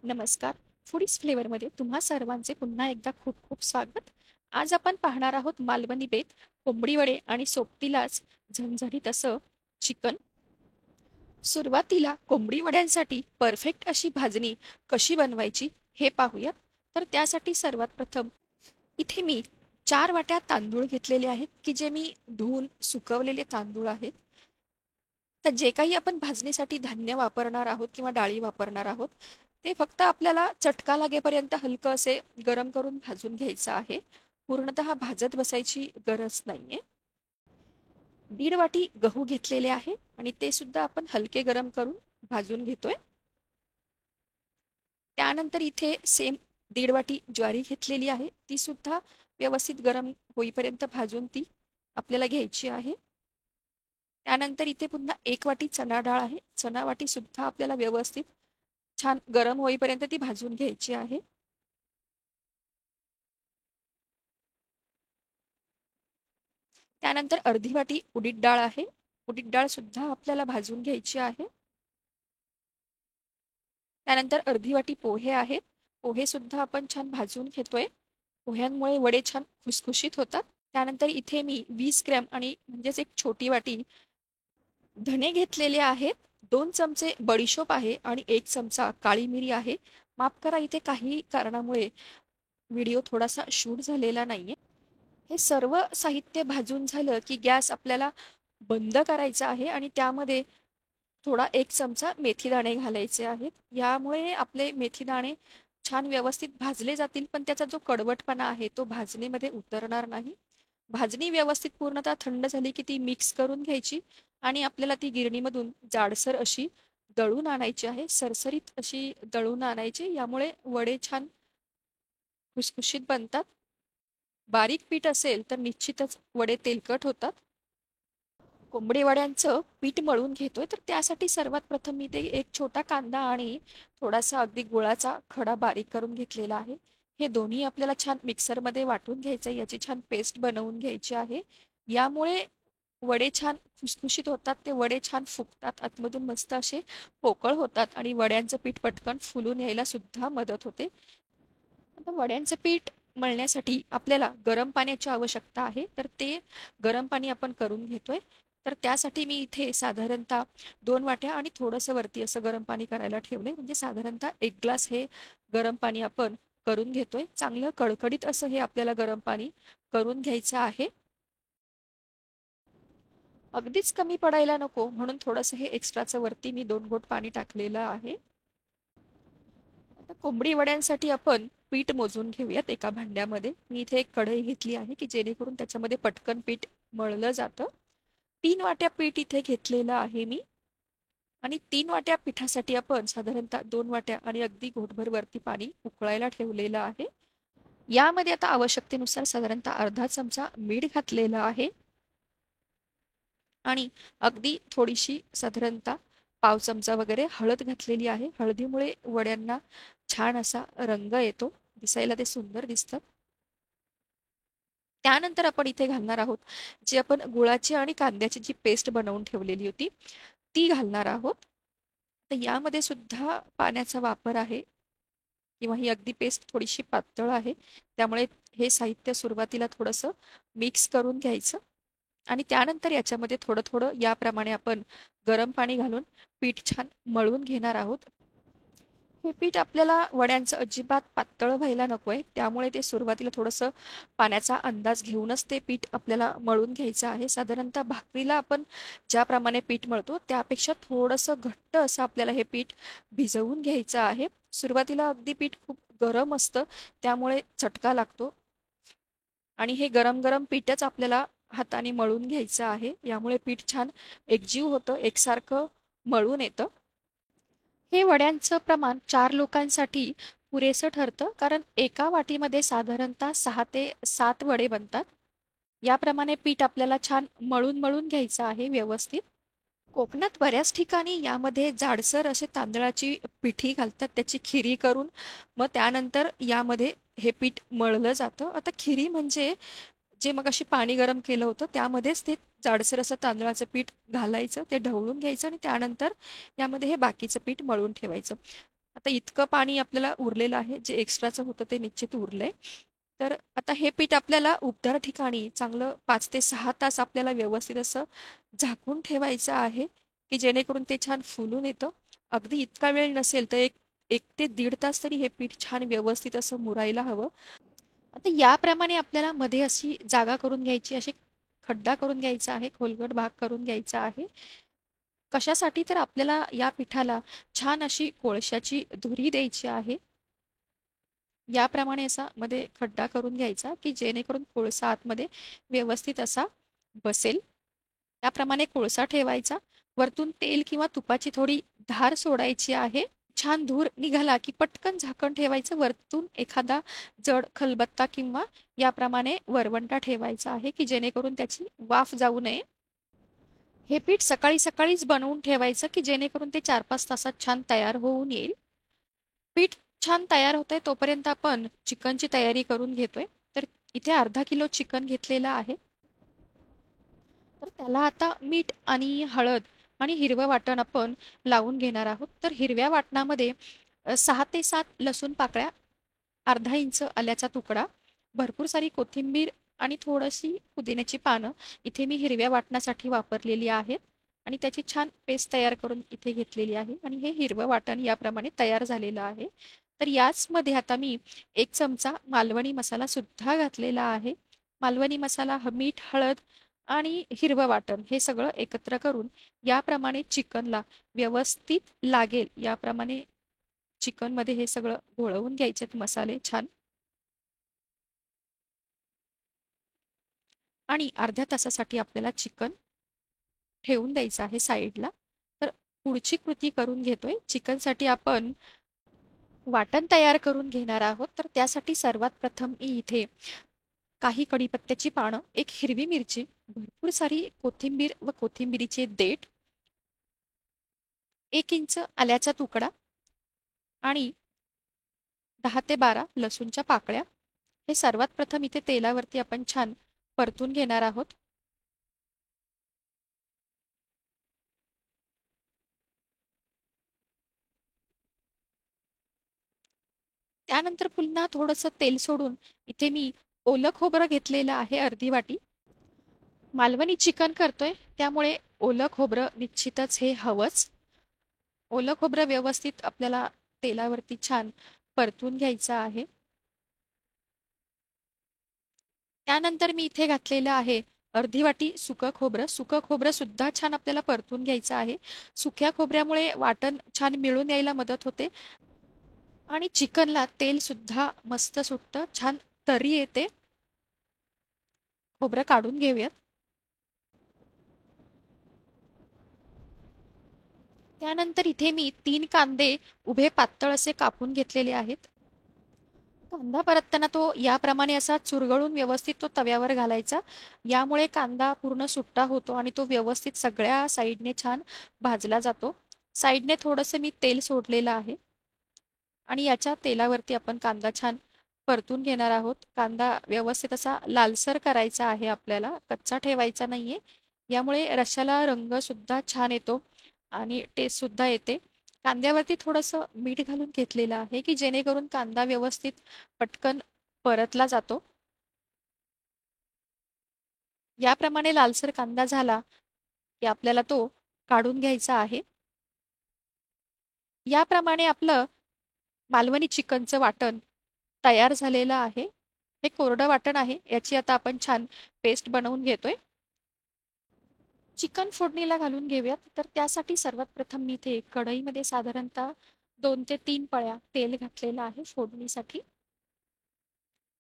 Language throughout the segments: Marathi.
नमस्कार. फूडीज फ्लेवरमध्ये तुम्हा सर्वांचे पुन्हा एकदा खूप खूप स्वागत. आज आपण पाहणार आहोत मालवणी बेत, कोंबडी वडे आणि सोबतीलाच झणझणीत असं चिकन. सुरुवातीला कोंबडी वड्यांसाठी परफेक्ट अशी भाजणी कशी बनवायची हे पाहूया. तर त्यासाठी सर्वात प्रथम इथे मी 4 वाट्या तांदूळ घेतलेले आहेत, की जे मी धुवून सुकवलेले तांदूळ आहेत. तर जे काही आपण भाजणीसाठी धान्य वापरणार आहोत किंवा डाळी वापरणार आहोत, ते फक्त आपल्याला चटका लागेपर्यंत हलकं असे गरम करून भाजून घ्यायचं आहे. पूर्णतः भाजत बसायची गरज नाहीये. 1.5 वाटी गहू घेतलेले आहे आणि ते सुद्धा आपण हलके गरम करून भाजून घेतोय. त्यानंतर इथे सेम 1.5 वाटी ज्वारी घेतलेली आहे. ती सुद्धा व्यवस्थित गरम होईपर्यंत भाजून ती आपल्याला घ्यायची आहे. त्यानंतर इथे पुन्हा 1 वाटी चणा डाळ आहे. चणा वाटी सुद्धा आपल्याला व्यवस्थित छान गरम होईपर्यंत ती भाजून घ्यायची आहे. त्यानंतर 1/2 वाटी उडीद डाळ आहे. उडीद डाळ सुद्धा आपल्याला भाजून घ्यायची आहे. त्यानंतर 1/2 वाटी पोहे आहेत. पोहे सुद्धा आपण छान भाजून घेतोय. पोह्यांमुळे वडे छान खुसखुशीत होतात. त्यानंतर इथे मी 20 ग्रॅम आणि म्हणजेच एक छोटी वाटी धने घेतलेले आहेत. 2 चमचे बडीशोप आहे आणि 1 चमचा काळी मिरी आहे. माफ करा, इथे काही कारणामुळे व्हिडिओ थोडासा शूट झालेला नाहीये. हे सर्व साहित्य भाजून झालं की गॅस आपल्याला बंद करायचा आहे आणि त्यामध्ये थोडा 1 चमचा मेथीदाणे घालायचे आहेत. यामुळे आपले मेथीदाणे छान व्यवस्थित भाजले जातील, पण त्याचा जो कडवटपणा आहे तो भाजणीमध्ये उतरणार नाही. भाजणी व्यवस्थित पूर्णतः थंड झाली की ती मिक्स करून घ्यायची आणि आपल्याला ती गिरणीमधून जाडसर अशी दळून आणायची आहे. सरसरीत अशी दळून आणायची. यामुळे वडे छान खुसखुशीत बनतात. बारीक पीठ असेल तर निश्चितच वडे तेलकट होतात. कोंबडी वड्यांचं पीठ मळून घेतोय, तर त्यासाठी सर्वात प्रथम मी ते एक छोटा कांदा आणि थोडासा अगदी गुळाचा खडा बारीक करून घेतलेला आहे. हे दोन्ही आपल्याला छान मिक्सरमध्ये वाटून घ्यायचं, याची छान पेस्ट बनवून घ्यायची आहे. यामुळे वडे छान खुसखुशीत होतात. ते वडे छान फुगतात, आतमधून मस्त असे पोकळ होतात आणि वड्यांचं पीठ पटकन फुलून यायला सुद्धा मदत होते. आता वड्यांचं पीठ मळण्यासाठी आपल्याला गरम पाण्याची आवश्यकता आहे, तर ते गरम पाणी आपण करून घेतोय. तर त्यासाठी मी इथे साधारणतः 2 वाट्या आणि थोडंसं वरती असं गरम पाणी करायला ठेवलंय. म्हणजे साधारणतः 1 ग्लास हे गरम पाणी आपण करून घेतोय. चांगलं कडकडीत असं हे आपल्याला गरम पाणी करून घ्यायचं आहे. अगदीच कमी पडायला नको म्हणून थोडंसं हे एक्स्ट्राचं वरती मी 2 घोट पाणी टाकलेलं आहे. आता कोंबडी वड्यांसाठी आपण पीठ मोजून घेऊयात एका भांड्यामध्ये. मी इथे एक कढई घेतली आहे की जेणेकरून त्याच्यामध्ये पटकन पीठ मळलं जातं. 3 वाट्या पीठ इथे घेतलेलं आहे मी आणि 3 वाट्या पिठासाठी आपण साधारणतः 2 वाट्या आणि अगदी घोटभर वरती पाणी उकळायला ठेवलेलं आहे. यामध्ये आता आवश्यकतेनुसार साधारणतः अर्धा चमचा मीठ घातलेलं आहे आणि अगदी थोडीशी साधारणतः पाव चमचा वगैरे हळद घातलेली आहे. हळदीमुळे वड्यांना छान असा रंग येतो, दिसायला ते सुंदर दिसतं. त्यानंतर आपण इथे घालणार आहोत जी आपण गुळाची आणि कांद्याची जी पेस्ट बनवून ठेवलेली होती, ती घालणार आहोत. तर यामध्ये सुद्धा पाण्याचा वापर आहे किंवा ही अगदी पेस्ट थोडीशी पातळ आहे. त्यामुळे हे साहित्य सुरुवातीला थोडंसं मिक्स करून घ्यायचं आणि त्यानंतर याच्यामध्ये थोडं थोडं याप्रमाणे आपण गरम पाणी घालून पीठ छान मळून घेणार आहोत. हे पीठ आपल्याला वड्यांचं अजिबात पातळ व्हायला नकोय, त्यामुळे ते सुरुवातीला थोडंसं पाण्याचा अंदाज घेऊनच ते पीठ आपल्याला मळून घ्यायचं आहे. साधारणतः भाकरीला आपण ज्याप्रमाणे पीठ मळतो त्यापेक्षा थोडंसं घट्ट असं आपल्याला हे पीठ भिजवून घ्यायचं आहे. सुरुवातीला अगदी पीठ खूप गरम असतं, त्यामुळे चटका लागतो आणि हे गरम गरम पीठच आपल्याला हाताने मळून घ्यायचं आहे. यामुळे पीठ छान एकजीव होतं, एकसारखं मळून येतं. हे वड्यांचं प्रमाण 4 लोकांसाठी पुरेसं ठरतं, कारण एका वाटीमध्ये साधारणतः 6 ते 7 वडे बनतात. याप्रमाणे पीठ आपल्याला छान मळून मळून घ्यायचं आहे व्यवस्थित. कोकणात बऱ्याच ठिकाणी यामध्ये जाडसर असे तांदळाची पिठी घालतात, त्याची खिरी करून मग त्यानंतर यामध्ये हे पीठ मळलं जातं. आता खिरी म्हणजे जे मग अशी पाणी गरम केलं होतं त्यामध्येच ते जाडसर असं तांदळाचं पीठ घालायचं, ते ढवळून घ्यायचं आणि त्यानंतर यामध्ये हे बाकीचं पीठ मळून ठेवायचं. आता इतकं पाणी आपल्याला उरलेलं आहे, जे एक्स्ट्राचं होतं ते निश्चित उरलंय. तर आता हे पीठ आपल्याला उबदार ठिकाणी चांगलं 5 ते 6 तास आपल्याला व्यवस्थित असं झाकून ठेवायचं आहे, की जेणेकरून ते छान फुलून येतं. अगदी इतका वेळ नसेल तर 1 ते 1.5 तास तरी हे पीठ छान व्यवस्थित असं मुरायला हवं. आता याप्रमाणे आपल्याला मध्ये अशी जागा करून घ्यायची, अशी खड्डा करून घ्यायचा आहे, खोलगट भाग करून घ्यायचा आहे. कशासाठी? तर आपल्याला या पिठाला छान अशी कोळशाची धुरी द्यायची आहे. याप्रमाणे असा मध्ये खड्डा करून घ्यायचा, की जेणेकरून कोळसा आतमध्ये व्यवस्थित असा बसेल. त्याप्रमाणे कोळसा ठेवायचा. वरतून तेल किंवा तुपाची थोडी धार सोडायची आहे. छान धूर निघाला की पटकन झाकण ठेवायचं. वरतून एखादा जड खलबत्ता किंवा याप्रमाणे वरवंटा ठेवायचा आहे, की जेणेकरून त्याची वाफ जाऊ नये. हे पीठ सकाळी सकाळीच बनवून ठेवायचं, की जेणेकरून ते 4-5 तासात छान तयार होऊन येईल. पीठ छान तयार होतंय तोपर्यंत आपण चिकनची तयारी करून घेतोय. तर इथे अर्धा किलो चिकन घेतलेलं आहे. तर त्याला आता मीठ आणि हळद आणि हिरवं वाटण आपण लावून घेणार आहोत. तर हिरव्या वाटणामध्ये 6 ते 7 लसूण पाकळ्या, अर्धा इंच आल्याचा तुकडा, भरपूर सारी कोथिंबीर आणि थोडीशी पुदिन्याची पानं इथे मी हिरव्या वाटणासाठी वापरलेली आहेत आणि त्याची छान पेस्ट तयार करून इथे घेतलेली आहे आणि हे हिरवं वाटण याप्रमाणे तयार झालेलं आहे. तर याचमध्ये आता मी 1 चमचा मालवणी मसाला सुद्धा घातलेला आहे. मालवणी मसाला, मीठ, हळद आणि हिरवं वाटण हे सगळं एकत्र करून याप्रमाणे चिकनला व्यवस्थित लागेल याप्रमाणे चिकनमध्ये हे सगळं घोळवून घ्यायचे मसाले छान. आणि अर्ध्या तासासाठी आपल्याला चिकन ठेवून द्यायचं आहे साईडला. तर पुढची कृती करून घेतोय. चिकनसाठी आपण वाटण तयार करून घेणार आहोत. तर त्यासाठी सर्वात प्रथम मी इथे काही कढीपत्त्याची पानं, एक हिरवी मिरची, भरपूर सारी कोथिंबीर व कोथिंबिरीचे देठ, 1 इंच आल्याचा तुकडा आणि 10 ते 12 लसूणच्या पाकळ्या हे सर्वात प्रथम इथे तेलावरती आपण छान परतून घेणार आहोत. त्यानंतर पुन्हा थोडंसं तेल सोडून इथे मी ओलं खोबरं घेतलेलं आहे अर्धी वाटी. मालवणी चिकन करतोय त्यामुळे ओलं खोबरं निश्चितच हे हवंच. ओलं खोबरं व्यवस्थित आपल्याला तेलावरती छान परतून घ्यायचं आहे. त्यानंतर मी इथे घातलेलं आहे अर्धी वाटी सुकं खोबरं. सुकं खोबरं सुद्धा छान आपल्याला परतून घ्यायचं आहे. सुक्या खोबऱ्यामुळे वाटण छान मिळून यायला मदत होते आणि चिकनला तेल सुद्धा मस्त सुटतं, छान तरी येते. खोबरं काढून घेऊयात. त्यानंतर इथे मी 3 कांदे उभे पातळ असे कापून घेतलेले आहेत. कांदा परतताना तो याप्रमाणे असा चुरगळून व्यवस्थित तो तव्यावर घालायचा. यामुळे कांदा पूर्ण सुट्टा होतो आणि तो व्यवस्थित सगळ्या साईडने छान भाजला जातो. साईडने थोडंसं मी तेल सोडलेलं आहे आणि याच्या तेलावरती आपण कांदा छान परतून घेणार आहोत. कांदा व्यवस्थित असा लालसर करायचा आहे आपल्याला, कच्चा ठेवायचा नाहीये. यामुळे रश्श्याला रंग सुद्धा छान येतो आणि टेस्ट सुद्धा येते. कांद्यावरती थोडंसं मीठ घालून घेतलेलं आहे, की जेणेकरून कांदा व्यवस्थित पटकन परतला जातो. याप्रमाणे लालसर कांदा झाला, की आपल्याला तो काढून घ्यायचा आहे. याप्रमाणे आपलं मालवणी चिकनचं वाटण तयार झालेलं आहे. हे कोरडं वाटण आहे. याची आता आपण छान पेस्ट बनवून घेतोय. चिकन फोडणीला घालून घेऊयात. तर त्यासाठी सर्वात प्रथम मी इथे कढईमध्ये साधारणतः 2 ते 3 पळ्या तेल घातलेलं आहे फोडणीसाठी.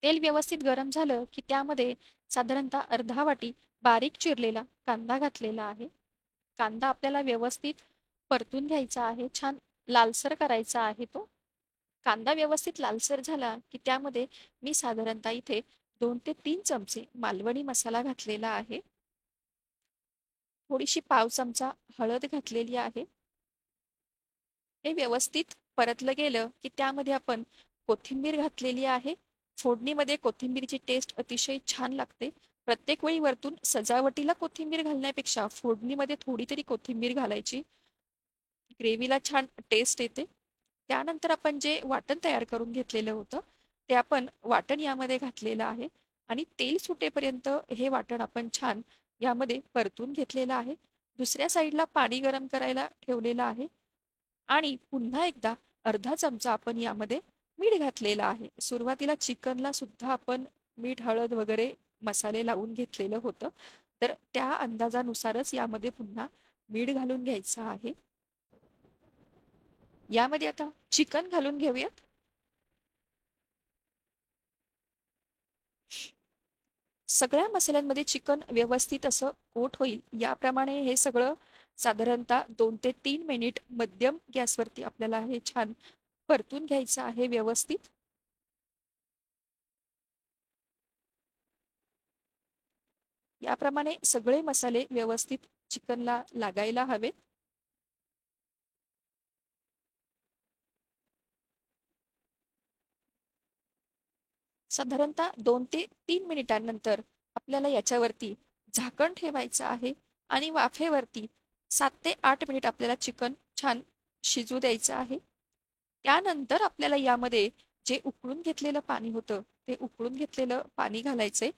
तेल व्यवस्थित गरम झालं की त्यामध्ये साधारणतः अर्धा वाटी बारीक चिरलेला कांदा घातलेला आहे. कांदा आपल्याला व्यवस्थित परतून घ्यायचा आहे. छान लालसर करायचा आहे तो. कांदा व्यवस्थित लालसर झाला की त्यामध्ये मी साधारणतः इथे 2 ते 3 चमचे मालवणी मसाला घातलेला आहे. थोडीशी पाव 1 चमचा हळद घातलेली आहे. हे व्यवस्थित परतलं गेलं की त्यामध्ये आपण कोथिंबीर घातलेली आहे. फोडणीमध्ये कोथिंबीरची टेस्ट अतिशय छान लागते. प्रत्येक वेळी वरतून सजावटीला कोथिंबीर घालण्यापेक्षा फोडणीमध्ये थोडी तरी कोथिंबीर घालायची. ग्रेव्हीला छान टेस्ट येते. त्यानंतर आपण जे वाटण तयार करून घेतलेलं होतं ते आपण वाटण यामध्ये घातलेलं आहे आणि तेल सुटेपर्यंत हे वाटण आपण छान यामध्ये परतून घेतलेलं आहे. दुसऱ्या साईडला पाणी गरम करायला ठेवलेलं आहे आणि पुन्हा एकदा अर्धा चमचा आपण यामध्ये मीठ घातलेलं आहे. सुरुवातीला चिकनला सुद्धा आपण मीठ, हळद वगैरे मसाले लावून घेतलेलं होतं. तर त्या अंदाजानुसारच यामध्ये पुन्हा मीठ घालून घ्यायचं आहे. यामध्ये आता चिकन घालून घेऊयात. सगळ्या मसाल्यांमध्ये चिकन व्यवस्थित असं कोट होईल याप्रमाणे हे सगळं साधारणतः 2 ते 3 मिनिट मध्यम गॅसवरती आपल्याला हे छान परतून घ्यायचं आहे व्यवस्थित. याप्रमाणे सगळे मसाले व्यवस्थित चिकनला लागायला हवेत. साधारणतः 2 ते 3 मिनिटांनंतर आपल्याला याच्यावरती झाकण ठेवायचं आहे आणि वाफेवरती 7 ते 8 मिनिट आपल्याला चिकन छान शिजू द्यायचं आहे. त्यानंतर आपल्याला यामध्ये जे उकळून घेतलेलं पाणी होतं ते उकळून घेतलेलं पाणी घालायचंय.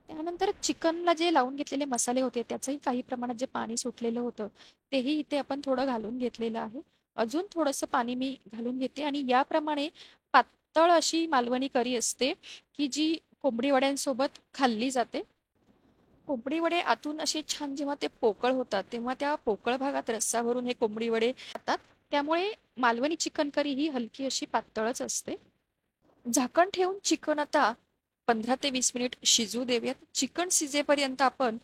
त्यानंतर चिकनला जे लावून घेतलेले मसाले होते त्याचंही काही प्रमाणात जे पाणी सुटलेलं होतं तेही इथे आपण थोडं घालून घेतलेलं आहे. अजून थोडंसं पाणी मी घालून घेते आणि याप्रमाणे पातळ अशी मालवणी करी असते की जी कोंबडी वड्यांसोबत खाल्ली जाते. कोंबडी वडे आतून असे छान जेव्हा ते पोकळ होतात तेव्हा त्या पोकळ भागात रस्सा भरून हे कोंबडी वडे खातात. त्यामुळे मालवणी चिकन करी ही हलकी अशी पातळच असते. झाकण ठेवून चिकन आता 15 ते 20 मिनिट शिजू देऊयात. चिकन शिजेपर्यंत आपण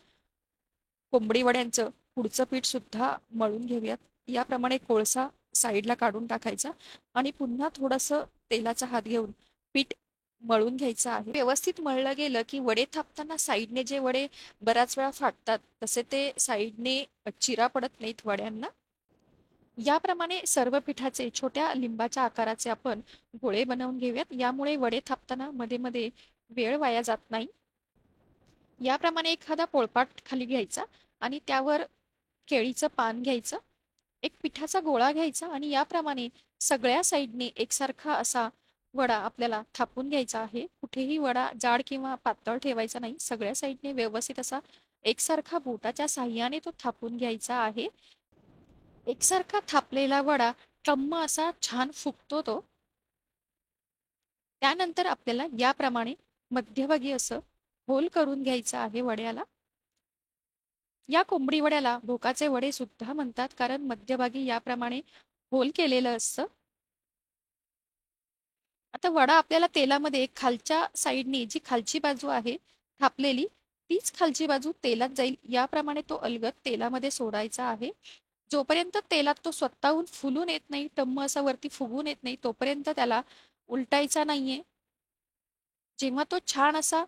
कोंबडी वड्यांचं पुढचं पीठ सुद्धा मळून घेऊयात. याप्रमाणे कोळसा साईडला काढून टाकायचा आणि पुन्हा थोडंसं तेलाचा हात घेऊन पीठ मळून घ्यायचं आहे. व्यवस्थित मळलं गेलं की वडे थापताना साईडने जे वडे बऱ्याच वेळा फाटतात तसे ते साईडने चिरा पडत नाहीत वड्यांना. याप्रमाणे सर्व पिठाचे छोट्या लिंबाच्या आकाराचे आपण गोळे बनवून घेऊयात. यामुळे वडे थापताना मध्ये मध्ये वेळ वाया जात नाही. याप्रमाणे एखादा पोळपाट खाली घ्यायचा आणि त्यावर केळीचं पान घ्यायचं, एक पिठाचा गोळा घ्यायचा आणि याप्रमाणे सगळ्या साईडने एकसारखा असा वडा आपल्याला थापून घ्यायचा आहे. कुठेही वडा जाड किंवा पातळ ठेवायचा नाही. सगळ्या साईडने व्यवस्थित असा एकसारखा बोटाच्या साह्याने तो थापून घ्यायचा आहे. एकसारखा थापलेला वडा टम्म असा छान फुगतो तो. त्यानंतर आपल्याला याप्रमाणे मध्यभागी असं होल करून घ्यायचं आहे वड्याला. या कोंबडी वड्याला भोकाचे वडे सुद्धा म्हणतात कारण मध्यभागी याप्रमाणे होल केलेलं असतं. आता वडा आपल्याला तेलामध्ये खालच्या साईडनी जी खालची बाजू आहे थापलेली तीच खालची बाजू तेलात जाईल याप्रमाणे तो अलगद तेलामध्ये सोडायचा आहे. जोपर्यंत तेलात तो स्वतःहून फुलून येत नाही, टम्म असा वरती फुगून येत नाही तोपर्यंत त्याला उलटायचा नाहीये. जेव्हा तो छान असा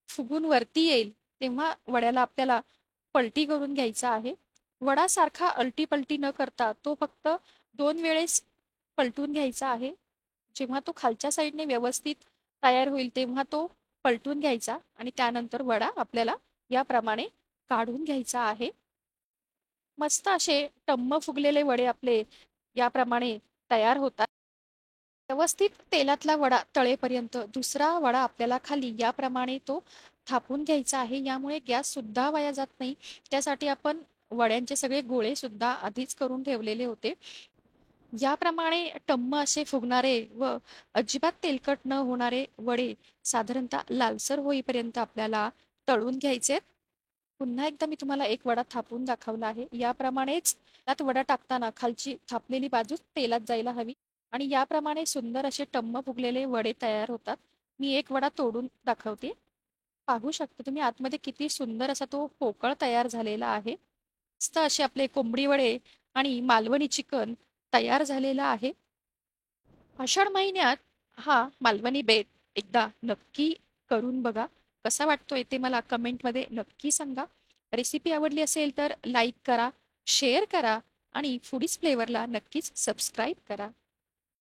फुगून वरती येईल तेव्हा वड्याला आपल्याला पलटी करून घ्यायचा आहे. वडा सारखा अलटी पलटी न करता तो फक्त 2 वेळेस पलटून घ्यायचा आहे. जेव्हा तो खालच्या साईडने व्यवस्थित तयार होईल तेव्हा तो पलटून घ्यायचा आणि त्यानंतर वडा आपल्याला याप्रमाणे काढून घ्यायचा आहे. मस्त असे टम्म फुगलेले वडे आपले याप्रमाणे तयार होतात. व्यवस्थित तेलातला वडा तळेपर्यंत दुसरा वडा आपल्याला खाली याप्रमाणे तो थापून घ्यायचा आहे. यामुळे गॅस सुद्धा वाया जात नाही. त्यासाठी आपण वड्यांचे सगळे गोळे सुद्धा आधीच करून ठेवलेले होते. याप्रमाणे टम्म असे फुगणारे व अजिबात तेलकट न होणारे वडे साधारणतः लालसर होईपर्यंत आपल्याला तळून घ्यायचे. पुन्हा एकदा मी तुम्हाला एक वडा थापून दाखवला आहे. याप्रमाणेच त्यात वडा टाकताना खालची थापलेली बाजू तेलात जायला हवी आणि याप्रमाणे सुंदर असे टम्म फुगलेले वडे तयार होतात. मी एक वडा तोडून दाखवते. पाहू शकता तुम्ही आतमध्ये किती सुंदर असा तो पोकळ तयार झालेला आहे. मस्त असे आपले कोंबडी वडे आणि मालवणी चिकन तयार झालेला आहे. आषाढ महिन्यात हा मालवणी बेत एकदा नक्की करून बघा. कसा वाटतोय ते मला कमेंटमध्ये नक्की सांगा. रेसिपी आवडली असेल तर लाईक करा, शेअर करा आणि फूडीज फ्लेवरला नक्कीच सबस्क्राईब करा.